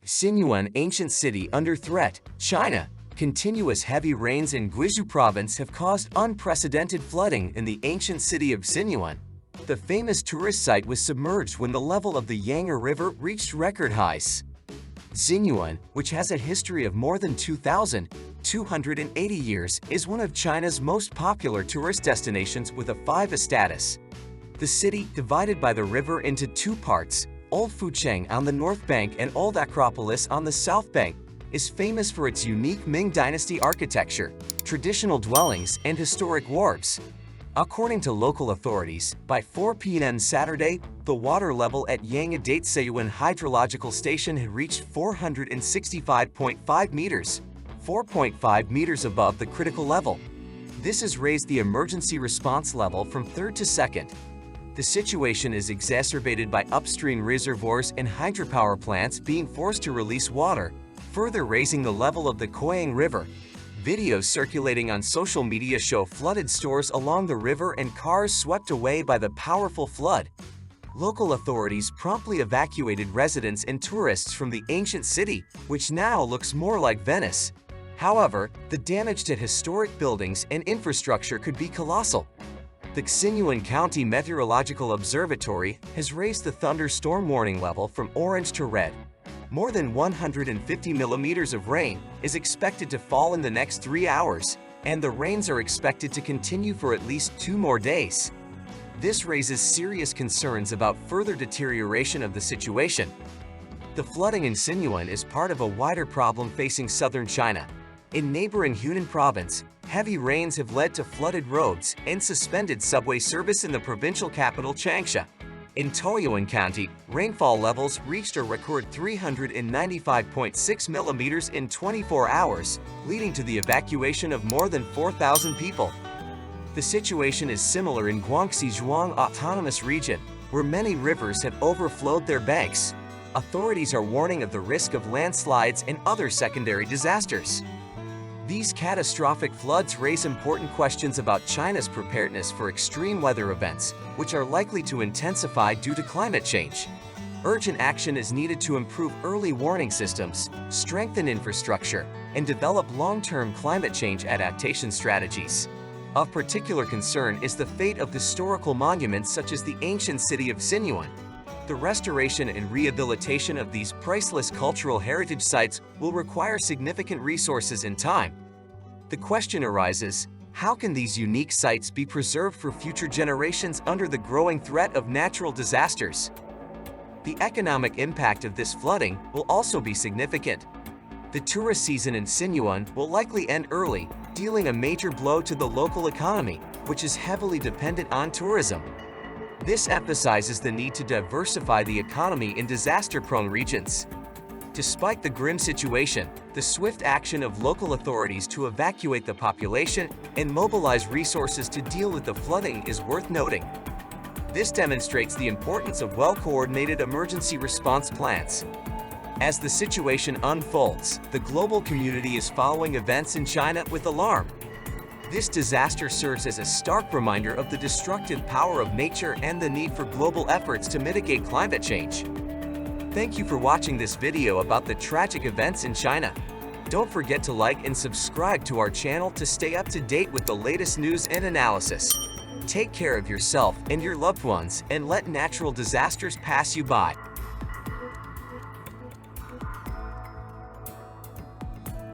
Zhenyuan ancient city under threat, China. Continuous heavy rains in Guizhou province have caused unprecedented flooding in the ancient city of Zhenyuan. The famous tourist site was submerged when the level of the Yangtze River reached record highs. Zhenyuan, which has a history of more than 2,280 years, is one of China's most popular tourist destinations with a 5 status. The city, divided by the river into two parts, Old Fucheng on the north bank and Old Acropolis on the south bank, is famous for its unique Ming Dynasty architecture, traditional dwellings, and historic wharves. According to local authorities, by 4 p.m. Saturday, the water level at Yangtze Zhenyuan Hydrological Station had reached 465.5 meters, 4.5 meters above the critical level. This has raised the emergency response level from 3rd to 2nd. The situation is exacerbated by upstream reservoirs and hydropower plants being forced to release water, further raising the level of the Koyang River. Videos circulating on social media show flooded stores along the river and cars swept away by the powerful flood. Local authorities promptly evacuated residents and tourists from the ancient city, which now looks more like Venice. However, the damage to historic buildings and infrastructure could be colossal. The Zhenyuan County Meteorological Observatory has raised the thunderstorm warning level from orange to red. More than 150 millimeters of rain is expected to fall in the next 3 hours, and the rains are expected to continue for at least 2 more days. This raises serious concerns about further deterioration of the situation. The flooding in Zhenyuan is part of a wider problem facing southern China. In neighboring Hunan province, heavy rains have led to flooded roads and suspended subway service in the provincial capital Changsha. In Taoyuan County, rainfall levels reached a record 395.6 millimeters in 24 hours, leading to the evacuation of more than 4,000 people. The situation is similar in Guangxi Zhuang Autonomous Region, where many rivers have overflowed their banks. Authorities are warning of the risk of landslides and other secondary disasters. These catastrophic floods raise important questions about China's preparedness for extreme weather events, which are likely to intensify due to climate change. Urgent action is needed to improve early warning systems, strengthen infrastructure, and develop long-term climate change adaptation strategies. Of particular concern is the fate of historical monuments such as the ancient city of Zhenyuan. The restoration and rehabilitation of these priceless cultural heritage sites will require significant resources and time. The question arises, how can these unique sites be preserved for future generations under the growing threat of natural disasters? The economic impact of this flooding will also be significant. The tourist season in Zhenyuan will likely end early, dealing a major blow to the local economy, which is heavily dependent on tourism. This emphasizes the need to diversify the economy in disaster-prone regions. Despite the grim situation, the swift action of local authorities to evacuate the population and mobilize resources to deal with the flooding is worth noting. This demonstrates the importance of well-coordinated emergency response plans. As the situation unfolds, the global community is following events in China with alarm. This disaster serves as a stark reminder of the destructive power of nature and the need for global efforts to mitigate climate change. Thank you for watching this video about the tragic events in China. Don't forget to like and subscribe to our channel to stay up to date with the latest news and analysis. Take care of yourself and your loved ones and let natural disasters pass you by.